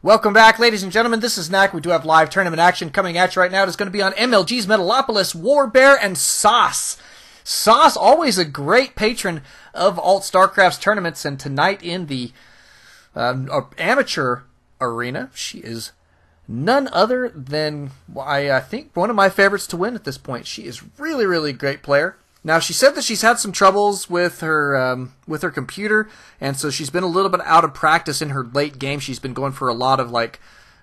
Welcome back, ladies and gentlemen. This is Knack. We do have live tournament action coming at you right now. It's going to be on MLG's Metalopolis, WarBear, and Sauce. Sauce, always a great patron of ALT-Stracraft's tournaments, and tonight in the amateur arena, she is none other than, I think, one of my favorites to win at this point. She is really a great player. Now, she said that she's had some troubles with her computer, and so she's been a little bit out of practice in her late game. She's been going for a lot of, like,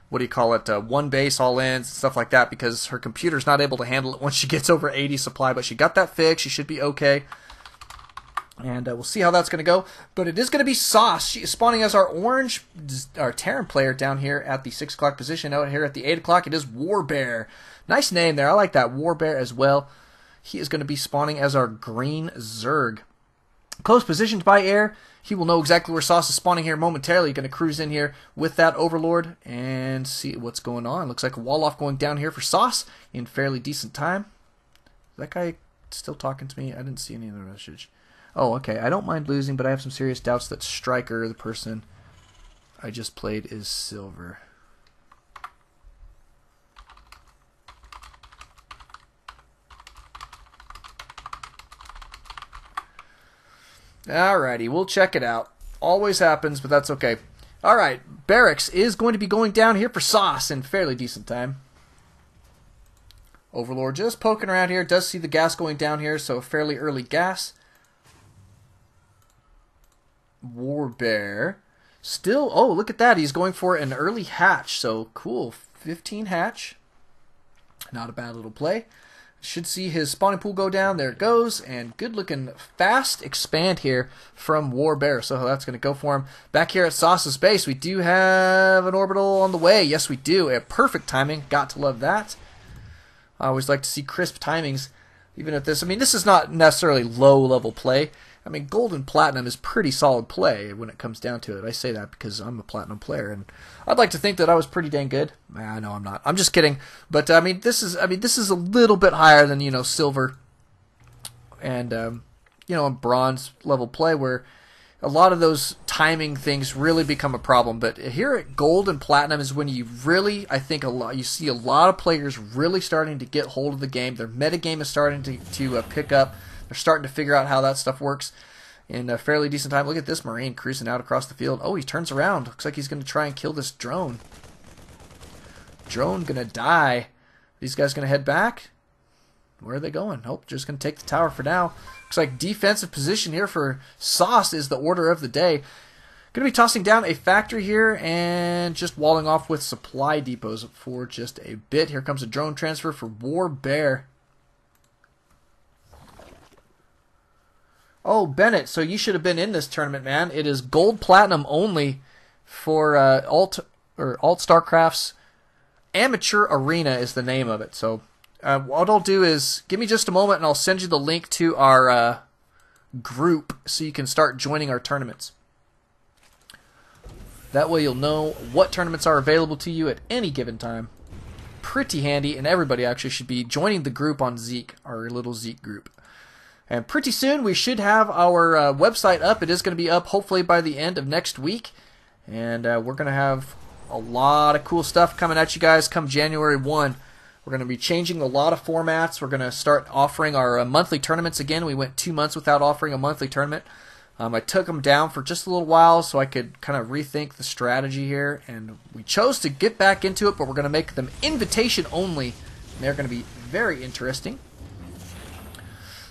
what do you call it, one base all-ins and stuff like that, because her computer's not able to handle it once she gets over 80 supply, but she got that fixed. She should be okay, and we'll see how that's going to go. But it is going to be Sauce. She is spawning as our Terran player down here at the 6 o'clock position. Out here at the 8 o'clock, it is WarBear. Nice name there. I like that, WarBear as well. He is going to be spawning as our green Zerg. Close positioned by air. He will know exactly where Sauce is spawning here momentarily. Going to cruise in here with that Overlord and see what's going on. Looks like a wall off going down here for Sauce in fairly decent time. Is that guy still talking to me? I didn't see any other message. Oh, okay. I don't mind losing, but I have some serious doubts that Striker, the person I just played, is silver. Alrighty, we'll check it out. Always happens, but that's okay. Alright, Barracks is going to be going down here for Sauce in fairly decent time. Overlord just poking around here. Does see the gas going down here, so fairly early gas. WarBear. Still, oh, look at that. He's going for an early hatch, so cool. 15 hatch. Not a bad little play. Should see his spawning pool go down. There it goes. And good looking fast expand here from WarBear. So that's going to go for him. Back here at Sauce's base, we do have an orbital on the way. Yes, we do. Perfect timing. Got to love that. I always like to see crisp timings. Even at this, I mean, this is not necessarily low-level play. I mean, gold and platinum is pretty solid play when it comes down to it. I say that because I'm a platinum player, and I'd like to think that I was pretty dang good. I know I'm not. I'm just kidding. But I mean, this is a little bit higher than silver and bronze level play, where a lot of those timing things really become a problem. But here at gold and platinum is when you really, I think, you see a lot of players really starting to get hold of the game. Their metagame is starting to pick up. They're starting to figure out how that stuff works in a fairly decent time. Look at this Marine cruising out across the field. Oh, he turns around. Looks like he's going to try and kill this drone. Drone going to die. These guys going to head back? Where are they going? Oh, just going to take the tower for now. Looks like defensive position here for Sauce is the order of the day. Going to be tossing down a factory here and just walling off with supply depots for just a bit. Here comes a drone transfer for WarBear. Oh, Bennett, so you should have been in this tournament, man. It is gold platinum only for ALT-Stracraft's Amateur Arena is the name of it. So what I'll do is give me just a moment and I'll send you the link to our group so you can start joining our tournaments. That way you'll know what tournaments are available to you at any given time. Pretty handy, and everybody actually should be joining the group on Zeke, our little Zeke group. And pretty soon we should have our website up. It is going to be up hopefully by the end of next week. And we're going to have a lot of cool stuff coming at you guys come January 1. We're going to be changing a lot of formats. We're going to start offering our monthly tournaments again. We went 2 months without offering a monthly tournament. I took them down for just a little while so I could kind of rethink the strategy here. And we chose to get back into it, but we're going to make them invitation only. They're going to be very interesting.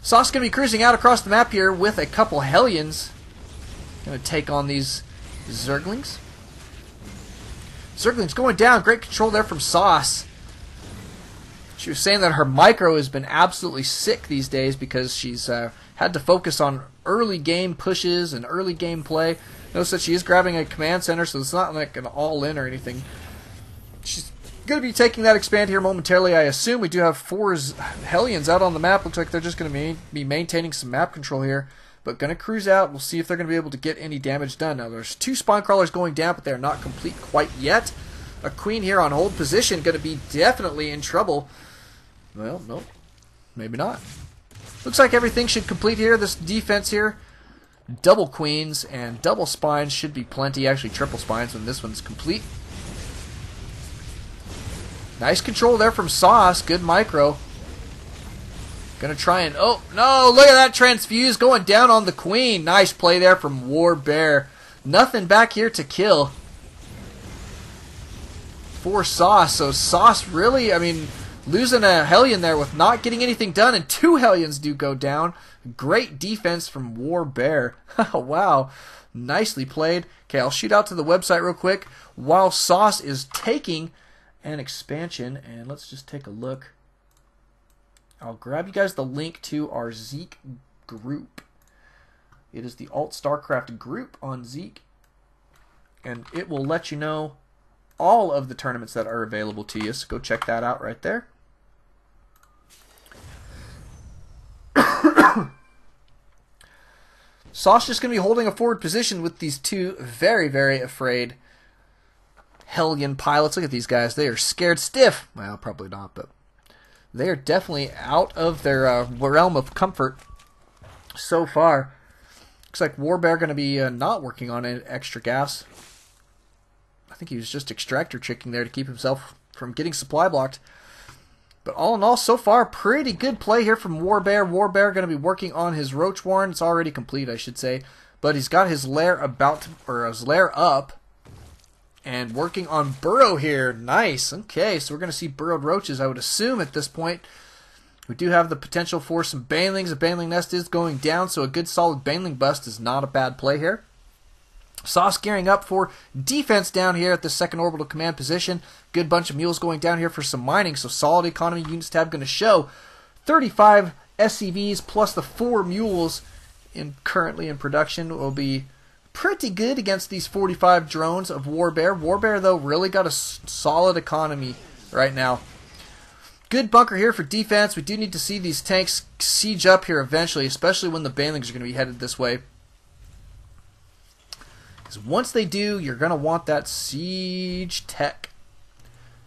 Sauce is going to be cruising out across the map here with a couple Hellions. Going to take on these Zerglings. Zerglings going down. Great control there from Sauce. She was saying that her micro has been absolutely sick these days because she's had to focus on early game pushes and early game play. Notice that she is grabbing a command center, so it's not like an all-in or anything. She's going to be taking that expand here momentarily. I assume we do have 4 Hellions out on the map. Looks like they're just going to be maintaining some map control here. But going to cruise out. We'll see if they're going to be able to get any damage done. Now there's 2 spawn crawlers going down, but they're not complete quite yet. A queen here on hold position going to be definitely in trouble. Well, no, maybe not. Looks like everything should complete here. This defense here, double queens and double spines should be plenty. Actually, triple spines when this one's complete. Nice control there from Sauce. Good micro. Gonna try and... Oh, no! Look at that transfuse going down on the Queen. Nice play there from WarBear. Nothing back here to kill for Sauce. So Sauce really, I mean, losing a Hellion there with not getting anything done, and 2 Hellions do go down. Great defense from WarBear. Wow. Nicely played. Okay, I'll shoot out to the website real quick while Sauce is taking an expansion, and let's just take a look. I'll grab you guys the link to our Zeek group. It is the ALT-Stracraft group on Zeek, and it will let you know all of the tournaments that are available to you, so go check that out right there. Sauce just going to be holding a forward position with these 2 very, very afraid Hellion pilots. Look at these guys. They are scared stiff. Well, probably not, but they are definitely out of their realm of comfort so far. Looks like WarBear going to be not working on any extra gas. I think he was just extractor checking there to keep himself from getting supply blocked. But all in all, so far, pretty good play here from WarBear. WarBear going to be working on his Roach Warren. It's already complete, I should say. But he's got his lair about to, or his lair up. And working on Burrow here. Nice. Okay, so we're going to see burrowed roaches, I would assume, at this point. We do have the potential for some banelings. A baneling nest is going down, so a good solid baneling bust is not a bad play here. Sauce gearing up for defense down here at the second orbital command position. Good bunch of mules going down here for some mining, so solid economy units tab going to show. 35 SCVs plus the 4 mules currently in production will be pretty good against these 45 drones of WarBear. WarBear, though, really got a solid economy right now. Good bunker here for defense. We do need to see these tanks siege up here eventually, especially when the banelings are going to be headed this way. Because once they do, you're going to want that siege tech.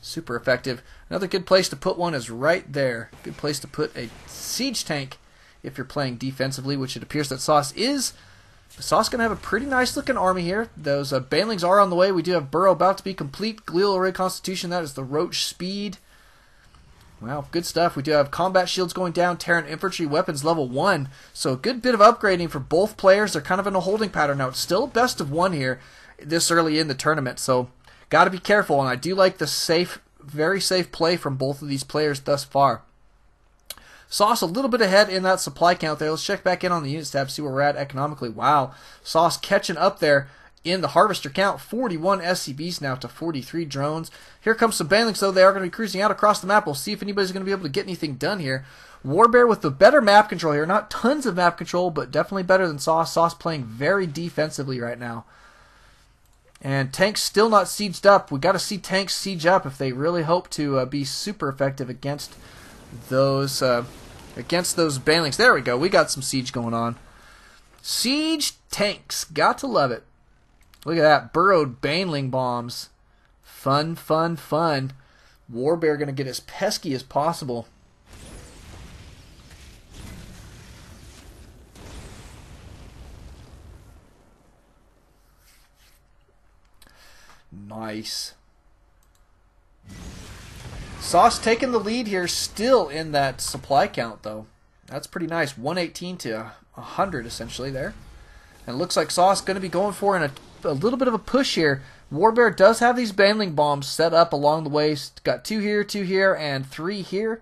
Super effective. Another good place to put one is right there. Good place to put a siege tank if you're playing defensively, which it appears that Sauce is. Sauce going to have a pretty nice looking army here. Those banelings are on the way. We do have Burrow about to be complete. Glial Array Constitution, that is the Roach Speed. Wow, good stuff. We do have combat shields going down, Terran infantry weapons level 1. So a good bit of upgrading for both players. They're kind of in a holding pattern now. It's still a best of 1 here this early in the tournament. So got to be careful. And I do like the safe, very safe play from both of these players thus far. Sauce a little bit ahead in that supply count there. Let's check back in on the units tab, see where we're at economically. Wow, Sauce catching up there in the harvester count. 41 SCBs now to 43 drones. Here comes some banelings, though. They are going to be cruising out across the map. We'll see if anybody's going to be able to get anything done here. WarBear with the better map control here. Not tons of map control, but definitely better than Sauce. Sauce playing very defensively right now. And tanks still not sieged up. We got to see tanks siege up if they really hope to be super effective against those banelings. There we go. We got some siege going on. Siege tanks. Got to love it. Look at that. Burrowed baneling bombs. Fun, fun, fun. WarBear going to get as pesky as possible. Nice. Sauce taking the lead here, still in that supply count, though. That's pretty nice. 118 to 100, essentially, there. And it looks like Sauce going to be going for a little bit of a push here. WarBear does have these baneling bombs set up along the way. Got 2 here, and 3 here.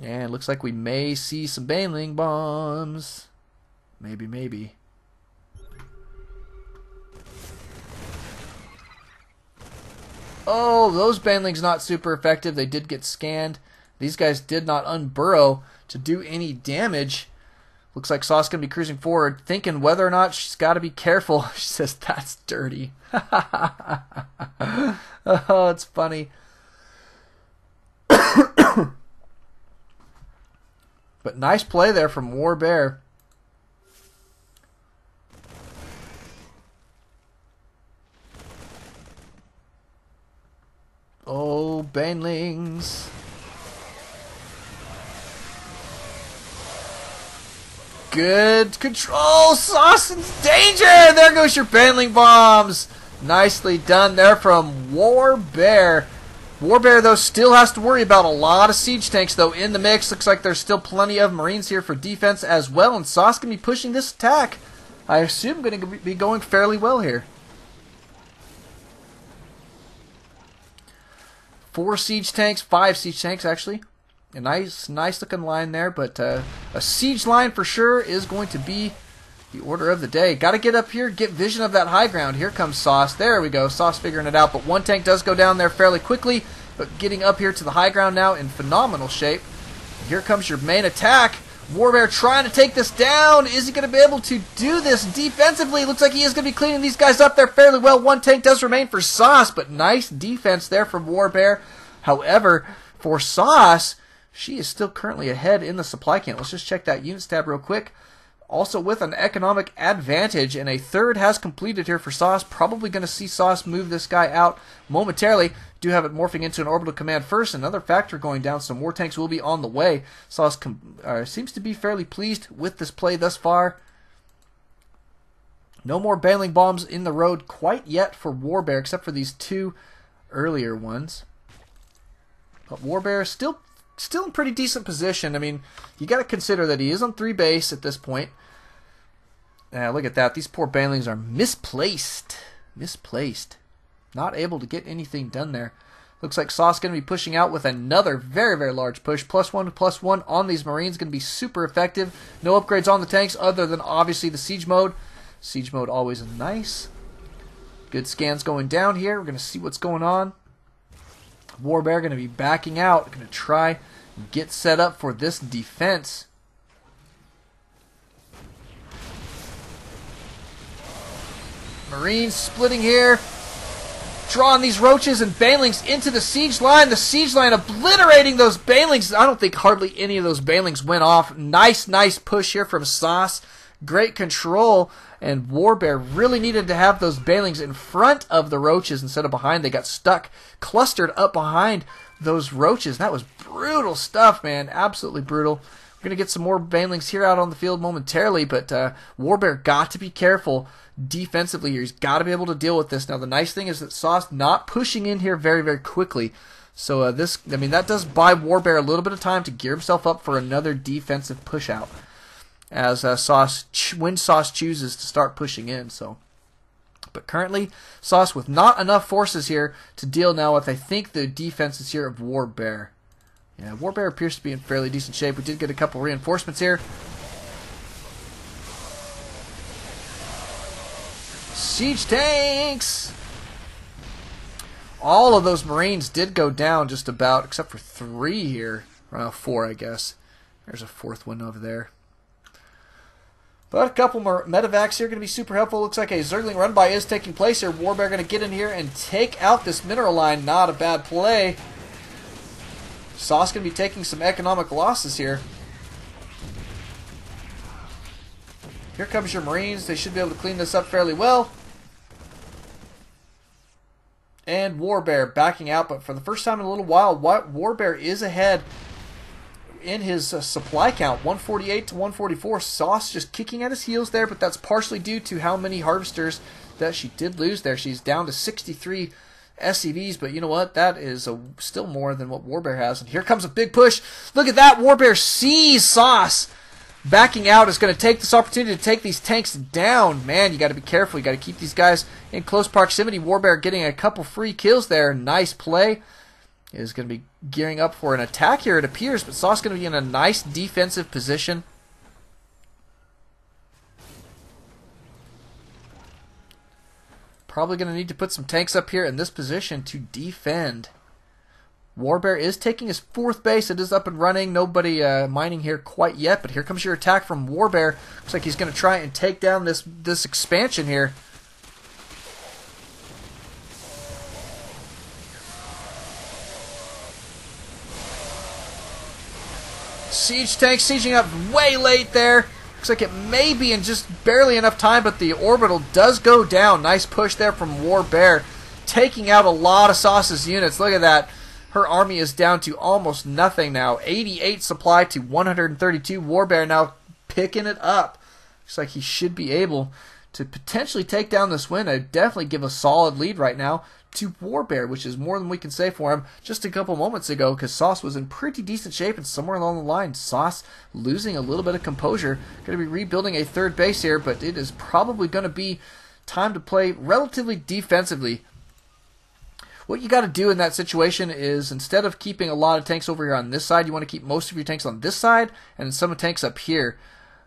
And it looks like we may see some baneling bombs. Maybe, maybe. Oh, those banelings not super effective. They did get scanned. These guys did not unburrow to do any damage. Looks like Sauce going to be cruising forward, thinking whether or not she's got to be careful. She says, that's dirty. Oh, it's funny. But nice play there from WarBear. Oh, banelings. Good control. Sauce in danger. There goes your baneling bombs. Nicely done there from WarBear. WarBear, though, still has to worry about a lot of siege tanks, though, in the mix. Looks like there's still plenty of Marines here for defense as well, and Sauce going to be pushing this attack. I assume going to be going fairly well here. 4 siege tanks, 5 siege tanks, actually. A nice looking line there, but a siege line for sure is going to be the order of the day. Got to get up here, get vision of that high ground. Here comes Sauce. There we go. Sauce figuring it out, but one tank does go down there fairly quickly, but getting up here to the high ground now in phenomenal shape. Here comes your main attack. WarBear trying to take this down. Is he going to be able to do this defensively? Looks like he is going to be cleaning these guys up there fairly well. One tank does remain for Sauce, but nice defense there from WarBear. However, for Sauce, she is still currently ahead in the supply count. Let's just check that units tab real quick. Also with an economic advantage, and a third has completed here for Sauce. Probably going to see Sauce move this guy out momentarily. Do have it morphing into an orbital command first. Another factor going down. Some more tanks will be on the way. Sauce seems to be fairly pleased with this play thus far. No more bailing bombs in the road quite yet for WarBear, except for these 2 earlier ones. But WarBear still in pretty decent position. I mean, you got to consider that he is on 3 base at this point. Look at that. These poor banelings are misplaced. Not able to get anything done there. Looks like Sauce going to be pushing out with another very large push. +1/+1 on these Marines. Going to be super effective. No upgrades on the tanks other than obviously the siege mode. Siege mode always nice. Good scans going down here. We're going to see what's going on. WarBear going to be backing out. Going to try and get set up for this defense. Marines splitting here. Drawing these roaches and banelings into the siege line. The siege line obliterating those banelings. I don't think hardly any of those banelings went off. Nice push here from Sauce. Great control. And WarBear really needed to have those banelings in front of the roaches instead of behind. They got stuck, clustered up behind those roaches. That was brutal stuff, man. Absolutely brutal. We're going to get some more banelings here out on the field momentarily, but WarBear got to be careful defensively here. He's got to be able to deal with this. Now, the nice thing is that Sauce not pushing in here very quickly. So that does buy WarBear a little bit of time to gear himself up for another defensive push out, as when Sauce chooses to start pushing in. But currently, Sauce with not enough forces here to deal now with, I think, the defenses here of WarBear. Yeah, WarBear appears to be in fairly decent shape. We did get a couple reinforcements here. Siege tanks! All of those Marines did go down just about, except for 3 here. 4, I guess. There's a 4th one over there. But a couple more medevacs here going to be super helpful. Looks like a Zergling run-by is taking place here. WarBear going to get in here and take out this mineral line. Not a bad play. Sauce going to be taking some economic losses here. Here comes your Marines. They should be able to clean this up fairly well. And WarBear backing out, but for the first time in a little while, WarBear is ahead in his supply count, 148 to 144. Sauce just kicking at his heels there, but that's partially due to how many harvesters that she did lose there. She's down to 63 SCVs, but you know what? That is still more than what WarBear has. And here comes a big push. Look at that. WarBear sees Sauce backing out, is going to take this opportunity to take these tanks down. Man, you got to be careful. You got to keep these guys in close proximity. WarBear getting a couple free kills there. Nice play. Is going to be gearing up for an attack here, it appears, but Sauce going to be in a nice defensive position. Probably going to need to put some tanks up here in this position to defend. WarBear is taking his 4th base. It is up and running. Nobody mining here quite yet, but here comes your attack from WarBear. Looks like he's going to try and take down this expansion here. Siege tank sieging up way late there. Looks like it may be in just barely enough time, but the orbital does go down. Nice push there from WarBear, taking out a lot of Sauce's units. Look at that. Her army is down to almost nothing now. 88 supply to 132. WarBear now picking it up. Looks like he should be able to potentially take down this win. I'd definitely give a solid lead right now to WarBear, which is more than we can say for him just a couple moments ago, because Sauce was in pretty decent shape, and somewhere along the line, Sauce losing a little bit of composure. Going to be rebuilding a third base here, but it is probably going to be time to play relatively defensively. What you got to do in that situation is, instead of keeping a lot of tanks over here on this side, you want to keep most of your tanks on this side and some tanks up here,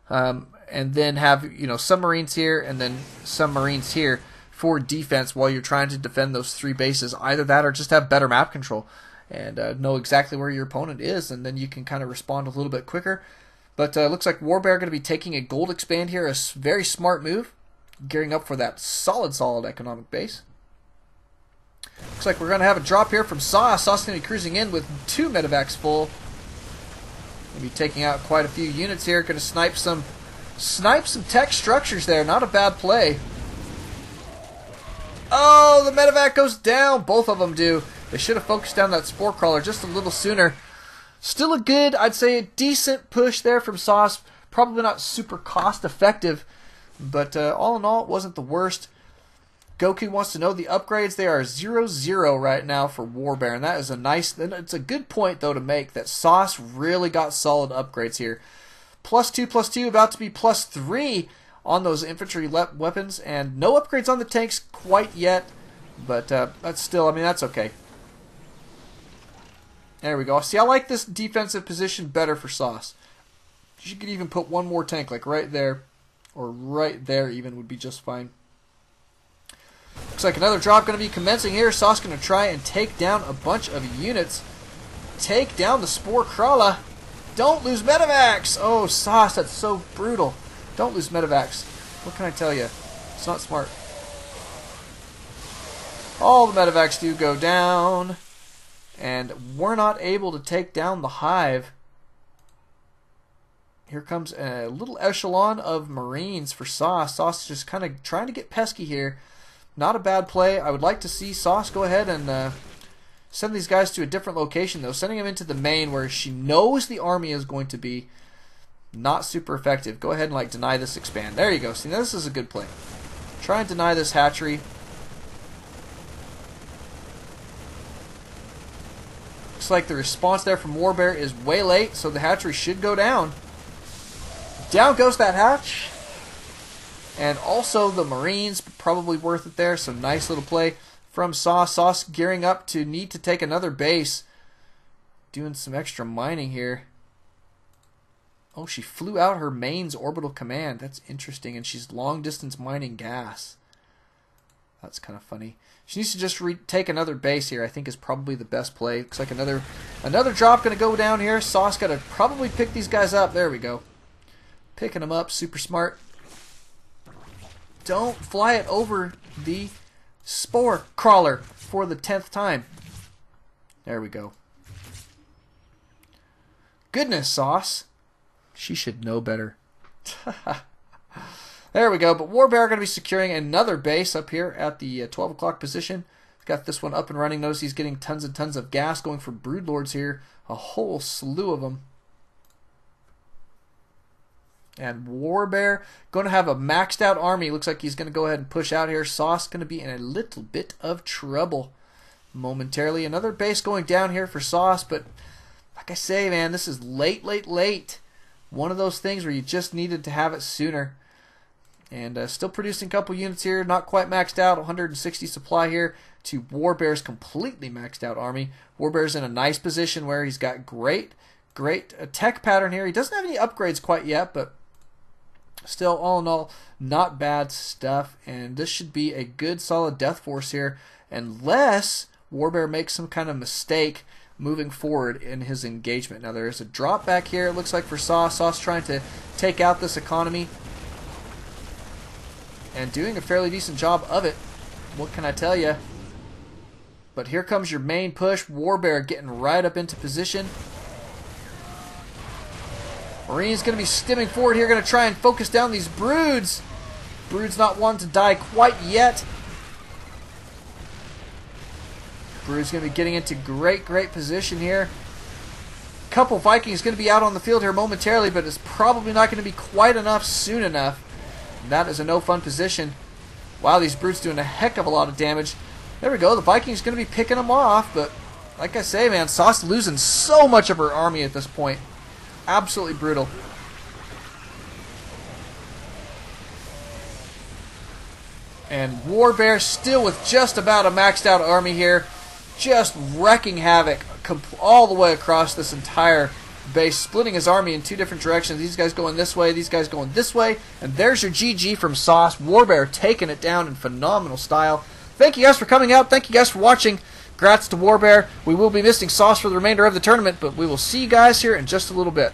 and then have some Marines here and then some Marines here for defense while you're trying to defend those three bases. Either that or just have better map control and know exactly where your opponent is, and then you can kind of respond a little bit quicker. But looks like WarBear going to be taking a gold expand here, a very smart move, gearing up for that solid economic base. Looks like we're going to have a drop here from Sauce. Sauce going to be cruising in with 2 medevacs full. Going to be taking out quite a few units here. Going to snipe some tech structures there. Not a bad play. Oh, the medevac goes down. Both of them do. They should have focused down that spore crawler just a little sooner. Still a good, I'd say a decent push there from Sauce. Probably not super cost effective, but all in all, it wasn't the worst. Goku wants to know the upgrades. They are 0-0 right now for WarBear, and that is it's a good point though to make, that Sauce really got solid upgrades here. +2/+2, about to be +3 on those infantry weapons, and no upgrades on the tanks quite yet, but that's still, I mean, that's okay. There we go. See, I like this defensive position better for Sauce. You could even put one more tank, like right there, or right there even would be just fine. Looks like another drop going to be commencing here. Sauce going to try and take down a bunch of units. Take down the spore crawler. Don't lose medevacs. Oh, Sauce, that's so brutal. Don't lose medevacs. What can I tell you? It's not smart. All the medevacs do go down, and we're not able to take down the hive. Here comes a little echelon of Marines for Sauce. Sauce is just kind of trying to get pesky here. Not a bad play. I would like to see Sauce go ahead and send these guys to a different location, though. Sending them into the main where she knows the army is going to be, not super effective. Go ahead and deny this expand. There you go. See, now this is a good play. Try and deny this hatchery. Looks like the response there from WarBear is way late, so the hatchery should go down. Down goes that hatch. And also the Marines, probably worth it there. So nice little play from Sauce. Sauce gearing up to need to take another base. Doing some extra mining here. Oh, she flew out her main's orbital command. That's interesting. And she's long distance mining gas. That's kind of funny. She needs to just take another base here, I think is probably the best play. Looks like another drop going to go down here. Sauce got to probably pick these guys up. There we go. Picking them up. Super smart. Don't fly it over the spore crawler for the 10th time. There we go. Goodness, Sauce. She should know better. There we go. But WarBear going to be securing another base up here at the 12 o'clock position. Got this one up and running. Notice he's getting tons and tons of gas going for broodlords here. A whole slew of them. And WarBear going to have a maxed out army. Looks like he's going to go ahead and push out here. Sauce going to be in a little bit of trouble momentarily. Another base going down here for Sauce. But like I say, man, this is late. One of those things where you just needed to have it sooner. And still producing a couple units here. Not quite maxed out. 160 supply here to WarBear's completely maxed out army. WarBear's in a nice position where he's got great tech pattern here. He doesn't have any upgrades quite yet, but still, all in all, not bad stuff. And this should be a good, solid death force here, unless WarBear makes some kind of mistake moving forward in his engagement. Now, there is a drop back here, it looks like, for Sauce. Sauce trying to take out this economy and doing a fairly decent job of it. What can I tell you? But here comes your main push. WarBear getting right up into position. Marine's going to be stimming forward here, going to try and focus down these broods. Broods not wanting to die quite yet. Brood's going to be getting into great position here. Couple Vikings going to be out on the field here momentarily, but it's probably not going to be quite enough soon enough. And that is a no fun position. Wow, these brutes doing a heck of a lot of damage. There we go. The Vikings going to be picking them off, but like I say, man, Sauce losing so much of her army at this point. Absolutely brutal. And WarBear still with just about a maxed out army here, just wrecking havoc all the way across this entire base, splitting his army in two different directions. These guys going this way, these guys going this way, and there's your GG from Sauce. WarBear taking it down in phenomenal style. Thank you guys for coming out. Thank you guys for watching. Congrats to WarBear. We will be missing Sauce for the remainder of the tournament, but we will see you guys here in just a little bit.